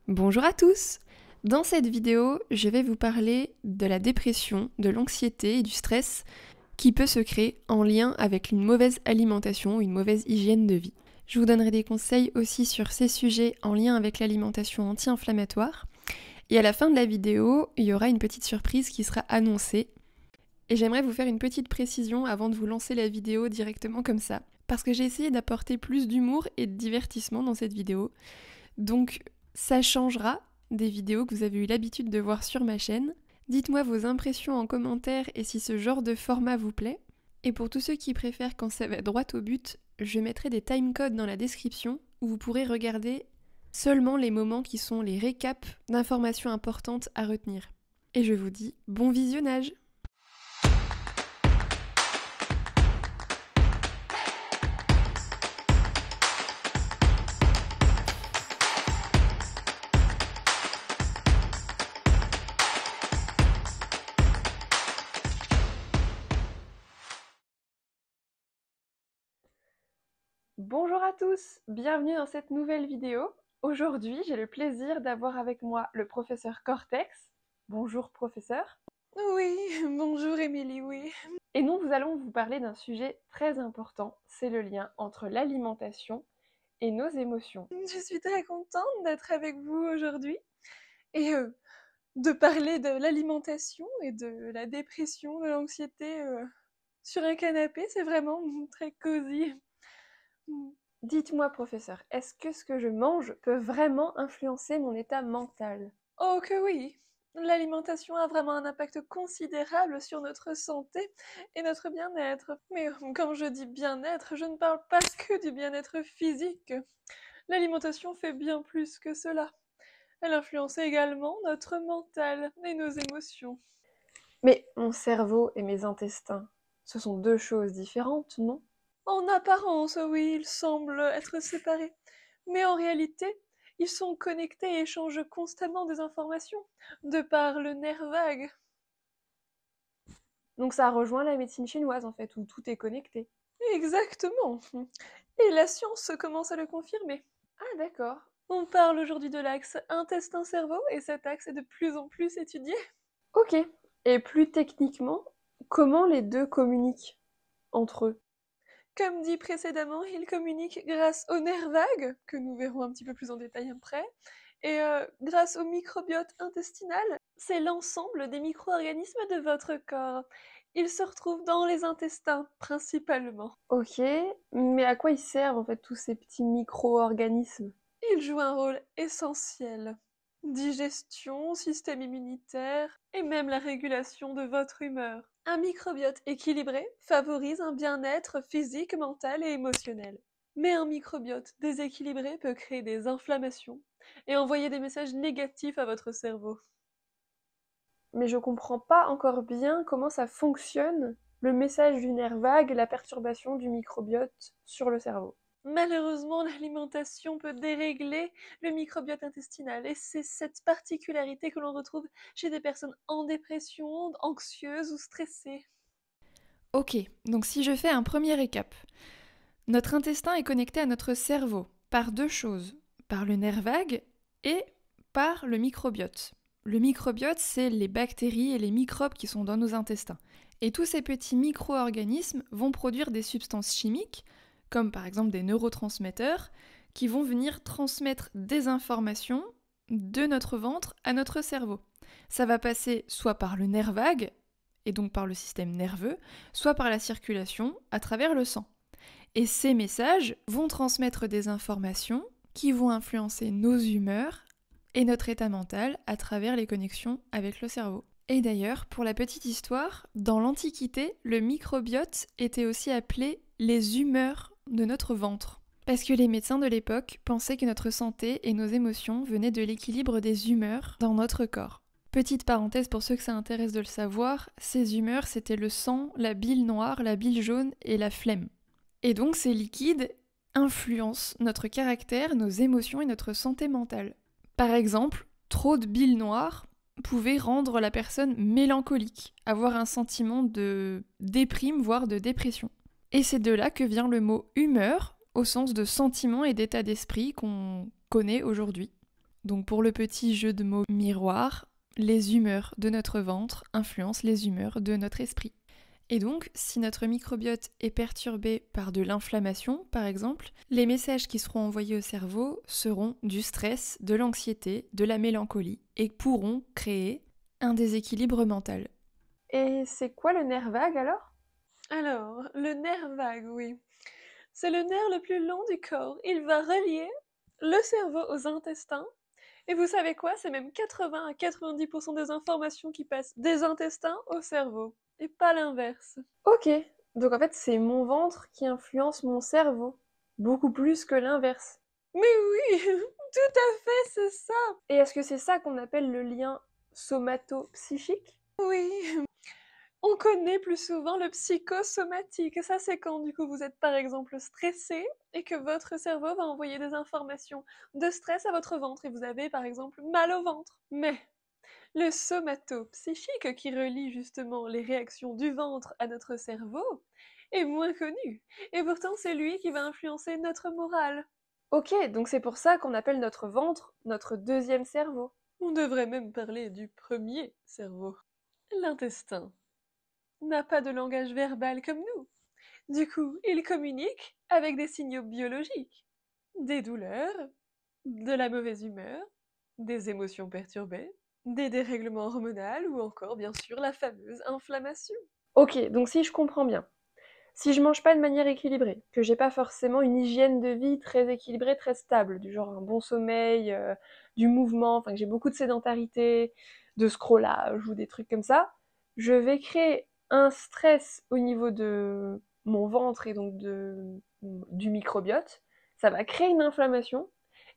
Bonjour à tous! Dans cette vidéo, je vais vous parler de la dépression, de l'anxiété et du stress qui peut se créer en lien avec une mauvaise alimentation ou une mauvaise hygiène de vie. Je vous donnerai des conseils aussi sur ces sujets en lien avec l'alimentation anti-inflammatoire. Et à la fin de la vidéo, il y aura une petite surprise qui sera annoncée. Et j'aimerais vous faire une petite précision avant de vous lancer la vidéo directement comme ça. Parce que j'ai essayé d'apporter plus d'humour et de divertissement dans cette vidéo. Donc ça changera des vidéos que vous avez eu l'habitude de voir sur ma chaîne. Dites-moi vos impressions en commentaire et si ce genre de format vous plaît. Et pour tous ceux qui préfèrent quand ça va droit au but, je mettrai des timecodes dans la description où vous pourrez regarder seulement les moments qui sont les récaps d'informations importantes à retenir. Et je vous dis bon visionnage! Bonjour à tous, bienvenue dans cette nouvelle vidéo. Aujourd'hui, j'ai le plaisir d'avoir avec moi le professeur Cortex. Bonjour professeur. Oui, bonjour Émilie, oui. Et nous allons vous parler d'un sujet très important, c'est le lien entre l'alimentation et nos émotions. Je suis très contente d'être avec vous aujourd'hui et de parler de l'alimentation et de la dépression, de l'anxiété sur un canapé, c'est vraiment très cosy. Dites-moi professeur, est-ce que ce que je mange peut vraiment influencer mon état mental? Oh que oui! L'alimentation a vraiment un impact considérable sur notre santé et notre bien-être. Mais quand je dis bien-être, je ne parle pas que du bien-être physique. L'alimentation fait bien plus que cela. Elle influence également notre mental et nos émotions. Mais mon cerveau et mes intestins, ce sont deux choses différentes, non? En apparence, oui, ils semblent être séparés, mais en réalité, ils sont connectés et échangent constamment des informations, de par le nerf vague. Donc ça rejoint la médecine chinoise en fait, où tout est connecté. Exactement. Et la science commence à le confirmer. Ah d'accord. On parle aujourd'hui de l'axe intestin-cerveau et cet axe est de plus en plus étudié. Ok. Et plus techniquement, comment les deux communiquent entre eux? Comme dit précédemment, ils communiquent grâce au nerf vague, que nous verrons un petit peu plus en détail après, et grâce au microbiote intestinal, c'est l'ensemble des micro-organismes de votre corps. Ils se retrouvent dans les intestins, principalement. Ok, mais à quoi ils servent en fait tous ces petits micro-organismes? Ils jouent un rôle essentiel. Digestion, système immunitaire, et même la régulation de votre humeur. Un microbiote équilibré favorise un bien-être physique, mental et émotionnel. Mais un microbiote déséquilibré peut créer des inflammations et envoyer des messages négatifs à votre cerveau. Mais je comprends pas encore bien comment ça fonctionne, le message du nerf vague, la perturbation du microbiote sur le cerveau. Malheureusement, l'alimentation peut dérégler le microbiote intestinal et c'est cette particularité que l'on retrouve chez des personnes en dépression, anxieuses ou stressées. Ok, donc si je fais un premier récap. Notre intestin est connecté à notre cerveau par deux choses, par le nerf vague et par le microbiote. Le microbiote, c'est les bactéries et les microbes qui sont dans nos intestins. Et tous ces petits micro-organismes vont produire des substances chimiques, comme par exemple des neurotransmetteurs, qui vont venir transmettre des informations de notre ventre à notre cerveau. Ça va passer soit par le nerf vague, et donc par le système nerveux, soit par la circulation à travers le sang. Et ces messages vont transmettre des informations qui vont influencer nos humeurs et notre état mental à travers les connexions avec le cerveau. Et d'ailleurs, pour la petite histoire, dans l'Antiquité, le microbiote était aussi appelé les humeurs de notre ventre. Parce que les médecins de l'époque pensaient que notre santé et nos émotions venaient de l'équilibre des humeurs dans notre corps. Petite parenthèse pour ceux que ça intéresse de le savoir, ces humeurs c'était le sang, la bile noire, la bile jaune et la flemme. Et donc ces liquides influencent notre caractère, nos émotions et notre santé mentale. Par exemple, trop de bile noire pouvait rendre la personne mélancolique, avoir un sentiment de déprime, voire de dépression. Et c'est de là que vient le mot humeur, au sens de sentiment et d'état d'esprit qu'on connaît aujourd'hui. Donc pour le petit jeu de mots miroir, les humeurs de notre ventre influencent les humeurs de notre esprit. Et donc, si notre microbiote est perturbé par de l'inflammation, par exemple, les messages qui seront envoyés au cerveau seront du stress, de l'anxiété, de la mélancolie, et pourront créer un déséquilibre mental. Et c'est quoi le nerf vague alors? Alors, le nerf vague, oui. C'est le nerf le plus long du corps. Il va relier le cerveau aux intestins. Et vous savez quoi? C'est même 80 à 90% des informations qui passent des intestins au cerveau. Et pas l'inverse. Ok, donc en fait c'est mon ventre qui influence mon cerveau. Beaucoup plus que l'inverse. Mais oui, tout à fait, c'est ça. Et est-ce que c'est ça qu'on appelle le lien somato-psychique? Oui. On connaît plus souvent le psychosomatique. Et ça, c'est quand, du coup, vous êtes par exemple stressé et que votre cerveau va envoyer des informations de stress à votre ventre et vous avez par exemple mal au ventre. Mais le somato-psychique qui relie justement les réactions du ventre à notre cerveau est moins connu. Et pourtant, c'est lui qui va influencer notre morale. Ok, donc c'est pour ça qu'on appelle notre ventre notre deuxième cerveau. On devrait même parler du premier cerveau. L'intestin n'a pas de langage verbal comme nous. Du coup, il communique avec des signaux biologiques. Des douleurs, de la mauvaise humeur, des émotions perturbées, des dérèglements hormonaux ou encore, bien sûr, la fameuse inflammation. Ok, donc si je comprends bien, si je mange pas de manière équilibrée, que j'ai pas forcément une hygiène de vie très équilibrée, très stable, du genre un bon sommeil, du mouvement, enfin que j'ai beaucoup de sédentarité, de scrollage ou des trucs comme ça, je vais créer un stress au niveau de mon ventre et donc du microbiote. Ça va créer une inflammation.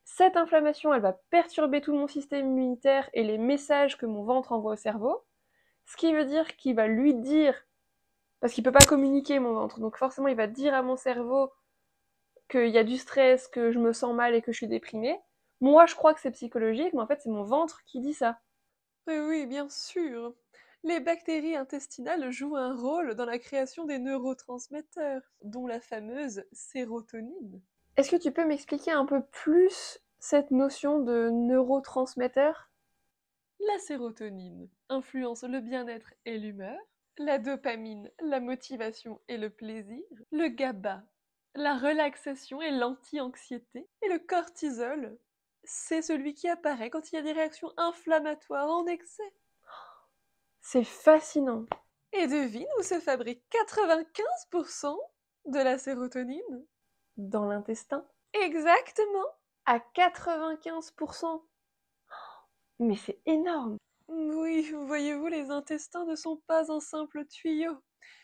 Cette inflammation, elle va perturber tout mon système immunitaire et les messages que mon ventre envoie au cerveau, ce qui veut dire qu'il va lui dire parce qu'il peut pas communiquer mon ventre. Donc forcément, il va dire à mon cerveau qu'il y a du stress, que je me sens mal et que je suis déprimée. Moi, je crois que c'est psychologique, mais en fait, c'est mon ventre qui dit ça. Oui, oui, bien sûr. Les bactéries intestinales jouent un rôle dans la création des neurotransmetteurs, dont la fameuse sérotonine. Est-ce que tu peux m'expliquer un peu plus cette notion de neurotransmetteur? La sérotonine influence le bien-être et l'humeur, la dopamine, la motivation et le plaisir, le GABA, la relaxation et l'anti-anxiété, et le cortisol, c'est celui qui apparaît quand il y a des réactions inflammatoires en excès. C'est fascinant. Et devine où se fabrique 95% de la sérotonine? Dans l'intestin. Exactement. À 95%. Mais c'est énorme. Oui, voyez-vous, les intestins ne sont pas un simple tuyau.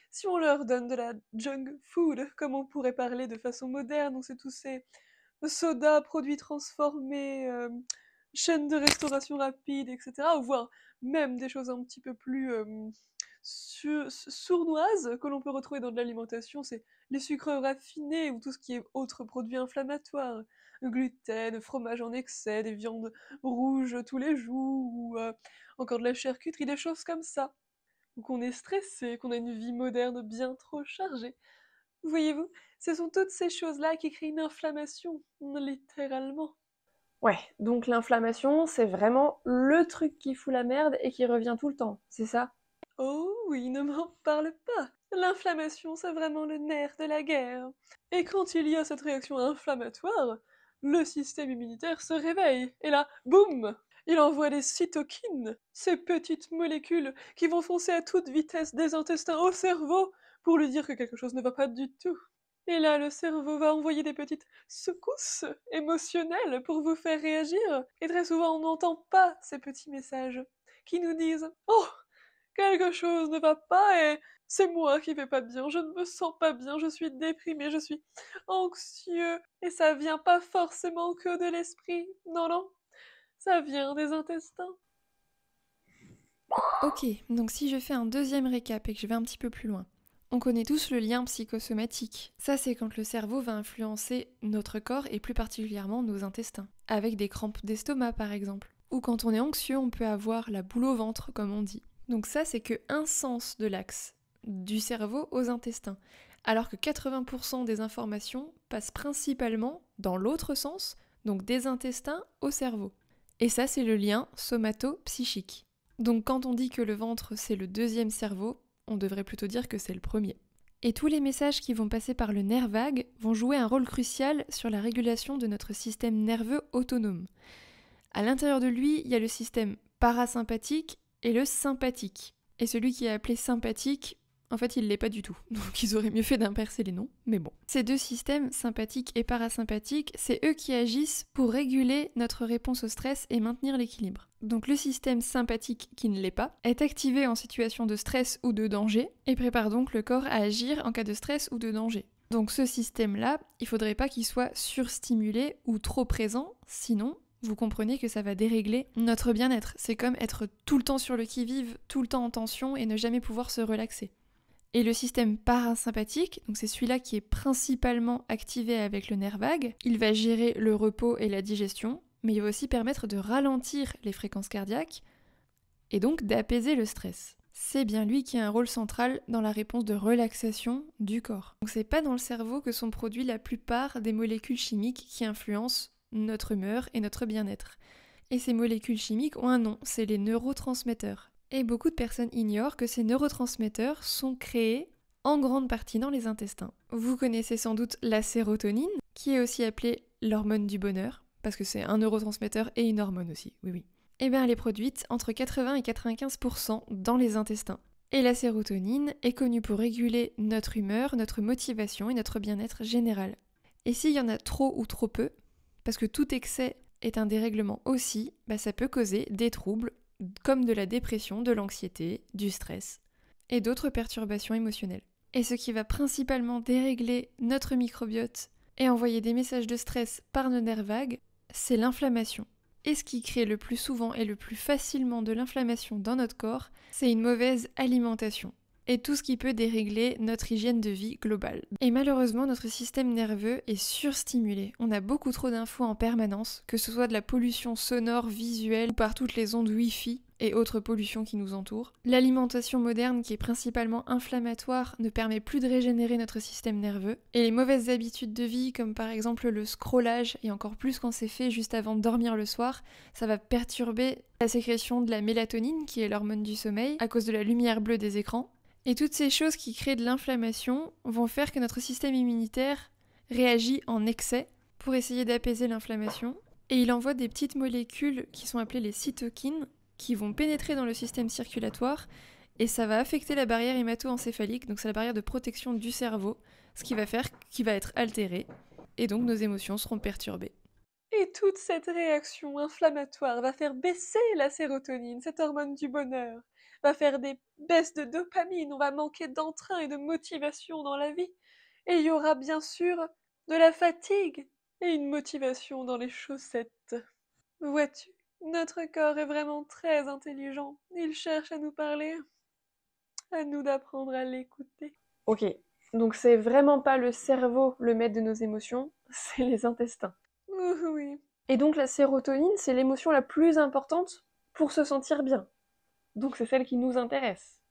Si on leur donne de la junk food, comme on pourrait parler de façon moderne, donc c'est tous ces sodas, produits transformés, chaînes de restauration rapide, etc., voire même des choses un petit peu plus sournoises que l'on peut retrouver dans de l'alimentation, c'est les sucres raffinés ou tout ce qui est autres produits inflammatoires, gluten, fromage en excès, des viandes rouges tous les jours, ou encore de la charcuterie, des choses comme ça. Ou qu'on est stressé, qu'on a une vie moderne bien trop chargée. Voyez-vous, ce sont toutes ces choses-là qui créent une inflammation, littéralement. Ouais, donc l'inflammation, c'est vraiment le truc qui fout la merde et qui revient tout le temps, c'est ça? Oh oui, ne m'en parle pas. L'inflammation, c'est vraiment le nerf de la guerre. Et quand il y a cette réaction inflammatoire, le système immunitaire se réveille. Et là, boum! Il envoie des cytokines, ces petites molécules qui vont foncer à toute vitesse des intestins au cerveau pour lui dire que quelque chose ne va pas du tout. Et là, le cerveau va envoyer des petites secousses émotionnelles pour vous faire réagir. Et très souvent, on n'entend pas ces petits messages qui nous disent «Oh, quelque chose ne va pas et c'est moi qui vais pas bien, je ne me sens pas bien, je suis déprimé, je suis anxieux». Et ça vient pas forcément que de l'esprit, non, non, ça vient des intestins. Ok, donc si je fais un deuxième récap et que je vais un petit peu plus loin. On connaît tous le lien psychosomatique. Ça, c'est quand le cerveau va influencer notre corps et plus particulièrement nos intestins, avec des crampes d'estomac par exemple. Ou quand on est anxieux, on peut avoir la boule au ventre, comme on dit. Donc ça, c'est que un sens de l'axe, du cerveau aux intestins. Alors que 80% des informations passent principalement dans l'autre sens, donc des intestins au cerveau. Et ça, c'est le lien somato-psychique. Donc quand on dit que le ventre, c'est le deuxième cerveau, on devrait plutôt dire que c'est le premier. Et tous les messages qui vont passer par le nerf vague vont jouer un rôle crucial sur la régulation de notre système nerveux autonome. À l'intérieur de lui, il y a le système parasympathique et le sympathique. Et celui qui est appelé sympathique, en fait, il l'est pas du tout. Donc ils auraient mieux fait d'inverser les noms, mais bon. Ces deux systèmes, sympathique et parasympathique, c'est eux qui agissent pour réguler notre réponse au stress et maintenir l'équilibre. Donc le système sympathique, qui ne l'est pas, est activé en situation de stress ou de danger et prépare donc le corps à agir en cas de stress ou de danger. Donc ce système-là, il faudrait pas qu'il soit surstimulé ou trop présent, sinon vous comprenez que ça va dérégler notre bien-être. C'est comme être tout le temps sur le qui-vive, tout le temps en tension et ne jamais pouvoir se relaxer. Et le système parasympathique, donc c'est celui-là qui est principalement activé avec le nerf vague, il va gérer le repos et la digestion, mais il va aussi permettre de ralentir les fréquences cardiaques et donc d'apaiser le stress. C'est bien lui qui a un rôle central dans la réponse de relaxation du corps. Donc c'est pas dans le cerveau que sont produits la plupart des molécules chimiques qui influencent notre humeur et notre bien-être. Et ces molécules chimiques ont un nom, c'est les neurotransmetteurs. Et beaucoup de personnes ignorent que ces neurotransmetteurs sont créés en grande partie dans les intestins. Vous connaissez sans doute la sérotonine, qui est aussi appelée l'hormone du bonheur, parce que c'est un neurotransmetteur et une hormone aussi, oui oui. Et bien elle est produite entre 80 et 95% dans les intestins. Et la sérotonine est connue pour réguler notre humeur, notre motivation et notre bien-être général. Et s'il y en a trop ou trop peu, parce que tout excès est un dérèglement aussi, ça peut causer des troubles comme de la dépression, de l'anxiété, du stress et d'autres perturbations émotionnelles. Et ce qui va principalement dérégler notre microbiote et envoyer des messages de stress par nos nerfs vagues, c'est l'inflammation. Et ce qui crée le plus souvent et le plus facilement de l'inflammation dans notre corps, c'est une mauvaise alimentation. Et tout ce qui peut dérégler notre hygiène de vie globale. Et malheureusement, notre système nerveux est surstimulé. On a beaucoup trop d'infos en permanence, que ce soit de la pollution sonore, visuelle, ou par toutes les ondes Wi-Fi et autres pollutions qui nous entourent. L'alimentation moderne, qui est principalement inflammatoire, ne permet plus de régénérer notre système nerveux. Et les mauvaises habitudes de vie, comme par exemple le scrollage, et encore plus quand c'est fait juste avant de dormir le soir, ça va perturber la sécrétion de la mélatonine, qui est l'hormone du sommeil, à cause de la lumière bleue des écrans. Et toutes ces choses qui créent de l'inflammation vont faire que notre système immunitaire réagit en excès pour essayer d'apaiser l'inflammation. Et il envoie des petites molécules qui sont appelées les cytokines qui vont pénétrer dans le système circulatoire et ça va affecter la barrière hémato-encéphalique, donc c'est la barrière de protection du cerveau, ce qui va faire qu'il va être altéré et donc nos émotions seront perturbées. Et toute cette réaction inflammatoire va faire baisser la sérotonine, cette hormone du bonheur, va faire des baisses de dopamine, on va manquer d'entrain et de motivation dans la vie. Et il y aura bien sûr de la fatigue et une motivation dans les chaussettes. Vois-tu, notre corps est vraiment très intelligent. Il cherche à nous parler. À nous d'apprendre à l'écouter. Ok, donc c'est vraiment pas le cerveau le maître de nos émotions, c'est les intestins. Oui. Et donc la sérotonine, c'est l'émotion la plus importante pour se sentir bien. Donc c'est celle qui nous intéresse.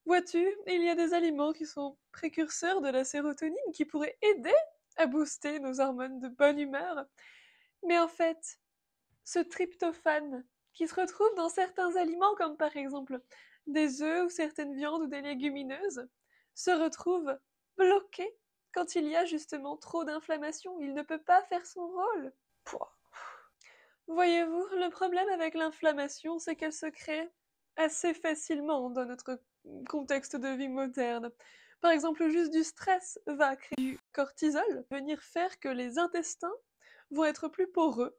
Vois-tu, il y a des aliments qui sont précurseurs de la sérotonine qui pourraient aider à booster nos hormones de bonne humeur. Mais en fait, ce tryptophane qui se retrouve dans certains aliments, comme par exemple des œufs ou certaines viandes ou des légumineuses, se retrouve bloqué quand il y a justement trop d'inflammation. Il ne peut pas faire son rôle. Pouah. Voyez-vous, le problème avec l'inflammation, c'est qu'elle se crée assez facilement dans notre contexte de vie moderne. Par exemple, juste du stress va créer du cortisol, venir faire que les intestins vont être plus poreux.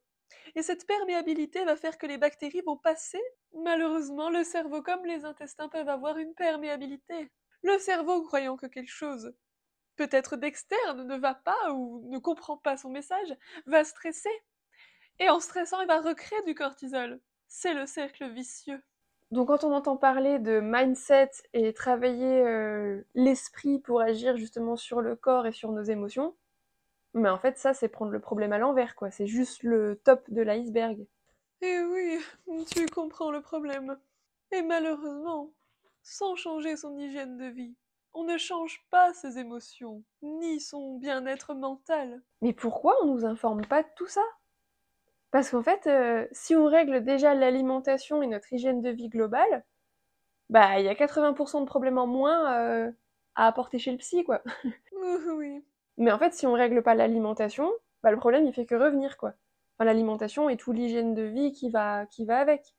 Et cette perméabilité va faire que les bactéries vont passer. Malheureusement, le cerveau comme les intestins peuvent avoir une perméabilité. Le cerveau, croyant que quelque chose peut-être d'externe ne va pas ou ne comprend pas son message, va stresser. Et en stressant, il va recréer du cortisol. C'est le cercle vicieux. Donc quand on entend parler de mindset et travailler l'esprit pour agir justement sur le corps et sur nos émotions, mais en fait ça c'est prendre le problème à l'envers quoi, c'est juste le top de l'iceberg. Eh oui, tu comprends le problème. Et malheureusement, sans changer son hygiène de vie, on ne change pas ses émotions, ni son bien-être mental. Mais pourquoi on nous informe pas de tout ça? Parce qu'en fait, si on règle déjà l'alimentation et notre hygiène de vie globale, bah, il y a 80% de problèmes en moins à apporter chez le psy, quoi. Oui. Mais en fait, si on règle pas l'alimentation, bah, le problème, il fait que revenir, quoi. Enfin, l'alimentation et tout l'hygiène de vie qui va avec.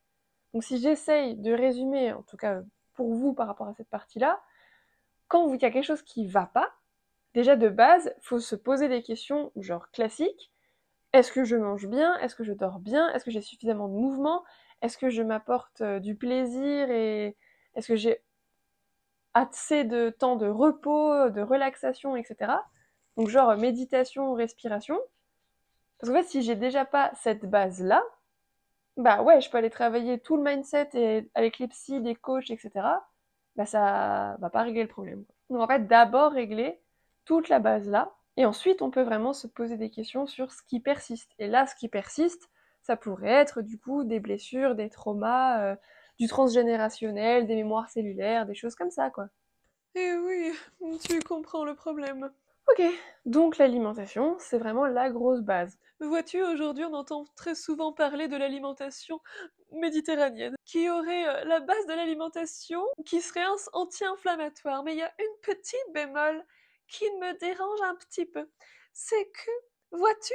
Donc si j'essaye de résumer, en tout cas pour vous par rapport à cette partie-là, quand il y a quelque chose qui va pas, déjà de base, faut se poser des questions genre classiques. Est-ce que je mange bien? Est-ce que je dors bien? Est-ce que j'ai suffisamment de mouvement? Est-ce que je m'apporte du plaisir et est-ce que j'ai assez de temps de repos, de relaxation, etc. Donc genre méditation, respiration. Parce qu'en fait, si j'ai déjà pas cette base-là, bah ouais, je peux aller travailler tout le mindset et avec les psys, les coachs, etc. Bah ça va pas régler le problème. Donc en fait, d'abord régler toute la base là, et ensuite on peut vraiment se poser des questions sur ce qui persiste. Et là, ce qui persiste, ça pourrait être du coup des blessures, des traumas, du transgénérationnel, des mémoires cellulaires, des choses comme ça, quoi. Eh oui, tu comprends le problème. Ok, donc l'alimentation, c'est vraiment la grosse base. Vois-tu, aujourd'hui, on entend très souvent parler de l'alimentation méditerranéenne, qui aurait la base de l'alimentation qui serait anti-inflammatoire. Mais il y a une petite bémol qui me dérange un petit peu. C'est que, vois-tu,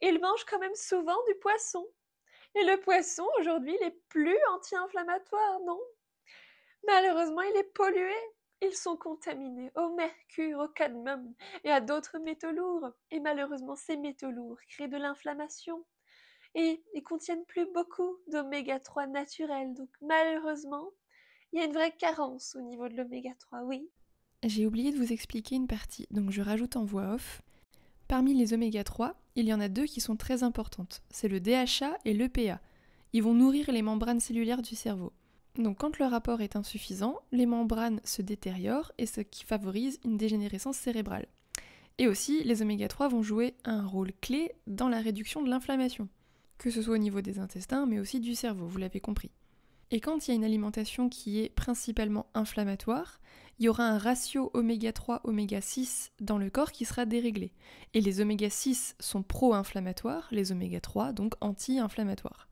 ils mangent quand même souvent du poisson. Et le poisson, aujourd'hui, il est plus anti-inflammatoire, non? Malheureusement, il est pollué. Ils sont contaminés au mercure, au cadmium et à d'autres métaux lourds. Et malheureusement, ces métaux lourds créent de l'inflammation. Et ils contiennent plus beaucoup d'oméga 3 naturels. Donc malheureusement, il y a une vraie carence au niveau de l'oméga 3, oui. J'ai oublié de vous expliquer une partie, donc je rajoute en voix off. Parmi les oméga 3, il y en a deux qui sont très importantes. C'est le DHA et l'EPA. Ils vont nourrir les membranes cellulaires du cerveau. Donc quand le rapport est insuffisant, les membranes se détériorent et ce qui favorise une dégénérescence cérébrale. Et aussi, les oméga 3 vont jouer un rôle clé dans la réduction de l'inflammation, que ce soit au niveau des intestins mais aussi du cerveau, vous l'avez compris. Et quand il y a une alimentation qui est principalement inflammatoire, il y aura un ratio oméga 3, oméga 6 dans le corps qui sera déréglé. Et les oméga 6 sont pro-inflammatoires, les oméga 3 donc anti-inflammatoires.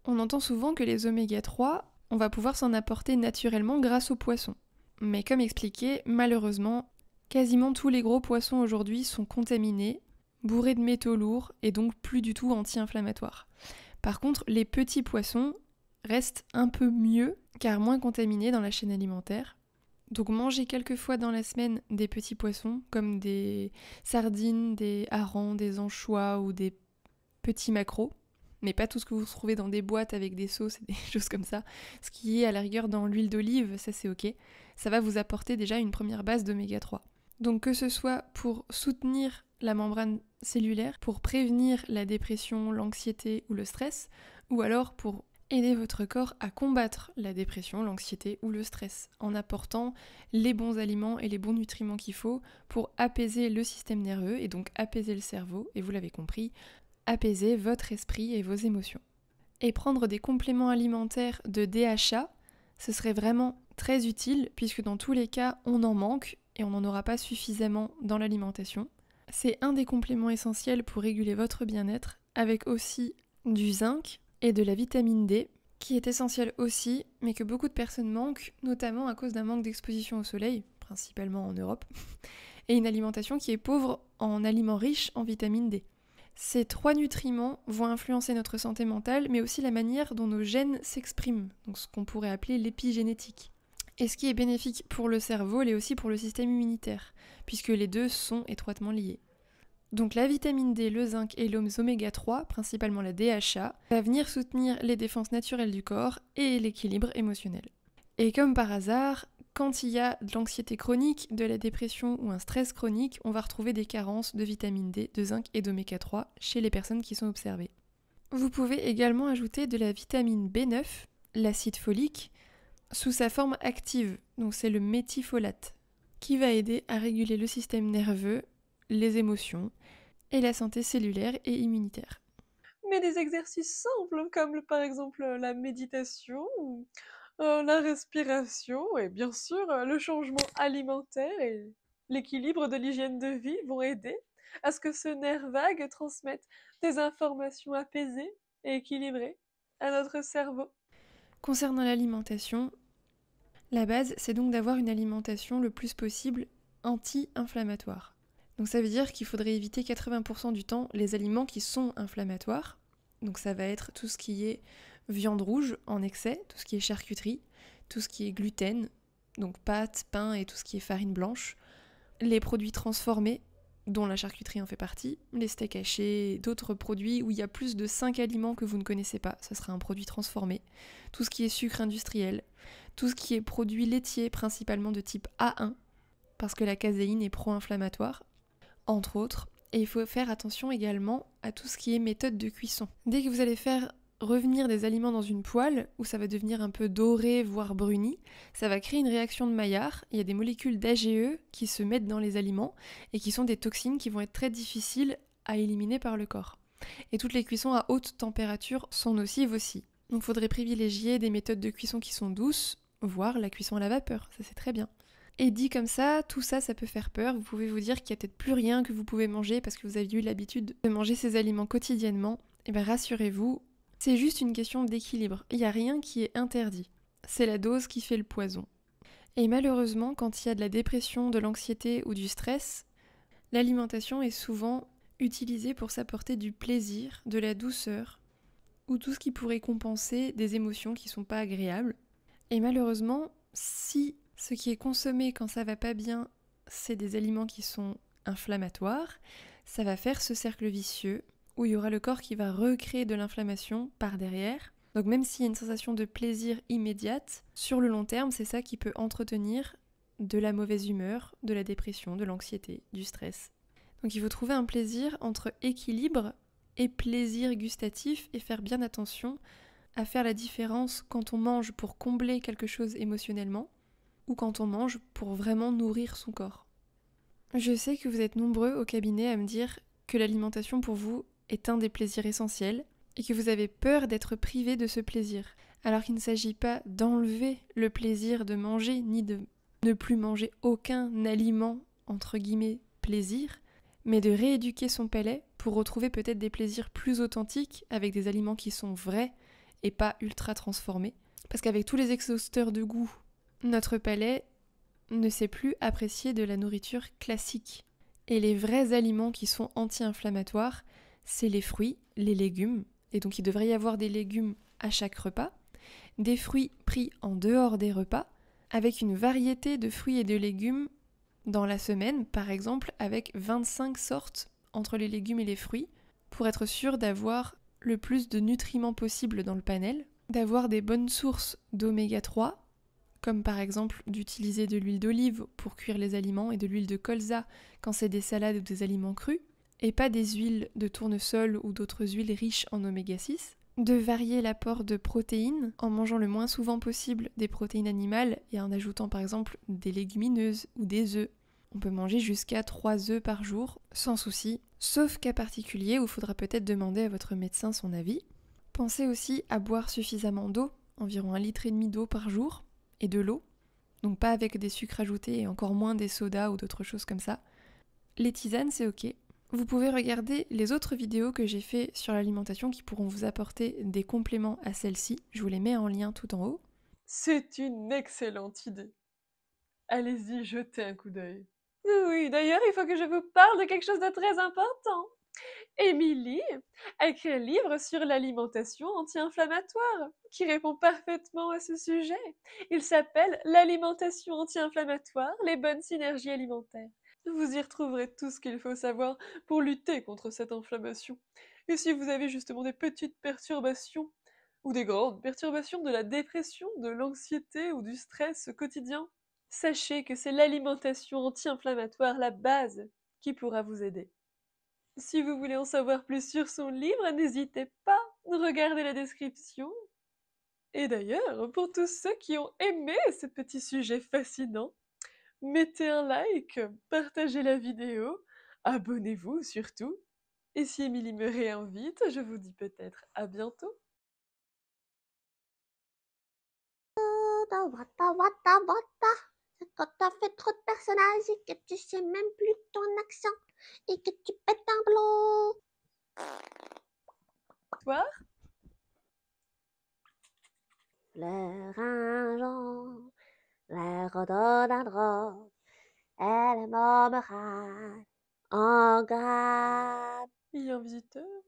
On entend souvent que les oméga 3, on va pouvoir s'en apporter naturellement grâce aux poissons. Mais comme expliqué, malheureusement, quasiment tous les gros poissons aujourd'hui sont contaminés, bourrés de métaux lourds et donc plus du tout anti-inflammatoires. Par contre, les petits poissons restent un peu mieux car moins contaminés dans la chaîne alimentaire. Donc manger quelques fois dans la semaine des petits poissons comme des sardines, des harengs, des anchois ou des petits maquereaux, mais pas tout ce que vous trouvez dans des boîtes avec des sauces et des choses comme ça. Ce qui est à la rigueur dans l'huile d'olive, ça c'est ok. Ça va vous apporter déjà une première base d'oméga 3. Donc que ce soit pour soutenir la membrane cellulaire, pour prévenir la dépression, l'anxiété ou le stress, ou alors pour aider votre corps à combattre la dépression, l'anxiété ou le stress, en apportant les bons aliments et les bons nutriments qu'il faut pour apaiser le système nerveux et donc apaiser le cerveau, et vous l'avez compris, apaiser votre esprit et vos émotions. Et prendre des compléments alimentaires de DHA, ce serait vraiment très utile puisque dans tous les cas, on en manque et on n'en aura pas suffisamment dans l'alimentation. C'est un des compléments essentiels pour réguler votre bien-être, avec aussi du zinc et de la vitamine D, qui est essentielle aussi, mais que beaucoup de personnes manquent, notamment à cause d'un manque d'exposition au soleil, principalement en Europe, et une alimentation qui est pauvre en aliments riches en vitamine D. Ces trois nutriments vont influencer notre santé mentale, mais aussi la manière dont nos gènes s'expriment, donc ce qu'on pourrait appeler l'épigénétique. Et ce qui est bénéfique pour le cerveau l'est aussi pour le système immunitaire, puisque les deux sont étroitement liés. Donc la vitamine D, le zinc et l'oméga 3, principalement la DHA, va venir soutenir les défenses naturelles du corps et l'équilibre émotionnel. Et comme par hasard, quand il y a de l'anxiété chronique, de la dépression ou un stress chronique, on va retrouver des carences de vitamine D, de zinc et d'oméga 3 chez les personnes qui sont observées. Vous pouvez également ajouter de la vitamine B9, l'acide folique, sous sa forme active, donc c'est le méthyfolate, qui va aider à réguler le système nerveux, les émotions et la santé cellulaire et immunitaire. Mais des exercices simples comme par exemple la méditation, la respiration et bien sûr le changement alimentaire et l'équilibre de l'hygiène de vie vont aider à ce que ce nerf vague transmette des informations apaisées et équilibré à notre cerveau. Concernant l'alimentation, la base, c'est donc d'avoir une alimentation le plus possible anti-inflammatoire. Donc ça veut dire qu'il faudrait éviter 80% du temps les aliments qui sont inflammatoires. Donc ça va être tout ce qui est viande rouge en excès, tout ce qui est charcuterie, tout ce qui est gluten, donc pâtes, pain et tout ce qui est farine blanche, les produits transformés, dont la charcuterie en fait partie, les steaks hachés, d'autres produits où il y a plus de 5 aliments que vous ne connaissez pas, ça sera un produit transformé, tout ce qui est sucre industriel, tout ce qui est produit laitier principalement de type A1, parce que la caséine est pro-inflammatoire, entre autres, et il faut faire attention également à tout ce qui est méthode de cuisson. Dès que vous allez faire revenir des aliments dans une poêle, où ça va devenir un peu doré, voire bruni, ça va créer une réaction de Maillard. Il y a des molécules d'AGE qui se mettent dans les aliments et qui sont des toxines qui vont être très difficiles à éliminer par le corps. Et toutes les cuissons à haute température sont nocives aussi. Donc il faudrait privilégier des méthodes de cuisson qui sont douces, voire la cuisson à la vapeur, ça c'est très bien. Et dit comme ça, tout ça, ça peut faire peur. Vous pouvez vous dire qu'il n'y a peut-être plus rien que vous pouvez manger parce que vous avez eu l'habitude de manger ces aliments quotidiennement. Et bien rassurez-vous, c'est juste une question d'équilibre. Il n'y a rien qui est interdit. C'est la dose qui fait le poison. Et malheureusement, quand il y a de la dépression, de l'anxiété ou du stress, l'alimentation est souvent utilisée pour s'apporter du plaisir, de la douceur, ou tout ce qui pourrait compenser des émotions qui ne sont pas agréables. Et malheureusement, si ce qui est consommé quand ça va pas bien, c'est des aliments qui sont inflammatoires, ça va faire ce cercle vicieux où il y aura le corps qui va recréer de l'inflammation par derrière. Donc même s'il y a une sensation de plaisir immédiate, sur le long terme, c'est ça qui peut entretenir de la mauvaise humeur, de la dépression, de l'anxiété, du stress. Donc il faut trouver un plaisir entre équilibre et plaisir gustatif et faire bien attention à faire la différence quand on mange pour combler quelque chose émotionnellement ou quand on mange pour vraiment nourrir son corps. Je sais que vous êtes nombreux au cabinet à me dire que l'alimentation pour vous est un des plaisirs essentiels et que vous avez peur d'être privé de ce plaisir, alors qu'il ne s'agit pas d'enlever le plaisir de manger ni de ne plus manger aucun aliment entre guillemets plaisir, mais de rééduquer son palais pour retrouver peut-être des plaisirs plus authentiques avec des aliments qui sont vrais et pas ultra transformés. Parce qu'avec tous les exhausteurs de goût, notre palais ne sait plus apprécier de la nourriture classique. Et les vrais aliments qui sont anti-inflammatoires, c'est les fruits, les légumes, et donc il devrait y avoir des légumes à chaque repas, des fruits pris en dehors des repas, avec une variété de fruits et de légumes dans la semaine, par exemple avec 25 sortes entre les légumes et les fruits, pour être sûr d'avoir le plus de nutriments possible dans le panel, d'avoir des bonnes sources d'oméga 3, comme par exemple d'utiliser de l'huile d'olive pour cuire les aliments et de l'huile de colza quand c'est des salades ou des aliments crus, et pas des huiles de tournesol ou d'autres huiles riches en oméga 6, de varier l'apport de protéines en mangeant le moins souvent possible des protéines animales et en ajoutant par exemple des légumineuses ou des œufs. On peut manger jusqu'à 3 œufs par jour, sans souci, sauf cas particulier où il faudra peut-être demander à votre médecin son avis. Pensez aussi à boire suffisamment d'eau, environ 1,5 litre d'eau par jour, et de l'eau, donc pas avec des sucres ajoutés et encore moins des sodas ou d'autres choses comme ça. Les tisanes, c'est ok. Vous pouvez regarder les autres vidéos que j'ai fait sur l'alimentation qui pourront vous apporter des compléments à celle-ci. Je vous les mets en lien tout en haut. C'est une excellente idée. Allez-y, jetez un coup d'œil. Oui, d'ailleurs, il faut que je vous parle de quelque chose de très important. Émilie a écrit un livre sur l'alimentation anti-inflammatoire qui répond parfaitement à ce sujet. Il s'appelle L'alimentation anti-inflammatoire, les bonnes synergies alimentaires. Vous y retrouverez tout ce qu'il faut savoir pour lutter contre cette inflammation. Et si vous avez justement des petites perturbations ou des grandes perturbations de la dépression, de l'anxiété ou du stress quotidien, sachez que c'est l'alimentation anti-inflammatoire la base qui pourra vous aider. Si vous voulez en savoir plus sur son livre, n'hésitez pas, regardez la description. Et d'ailleurs, pour tous ceux qui ont aimé ce petit sujet fascinant, mettez un like, partagez la vidéo, abonnez-vous surtout. Et si Émilie me réinvite, je vous dis peut-être à bientôt. Wata wata wata. C'est quand t'as fait trop de personnages et que tu sais même plus ton accent et que tu pètes un blond. Soir fleur un jour, les rhododendrons et les montmorency en grappe. Il y a un visiteur?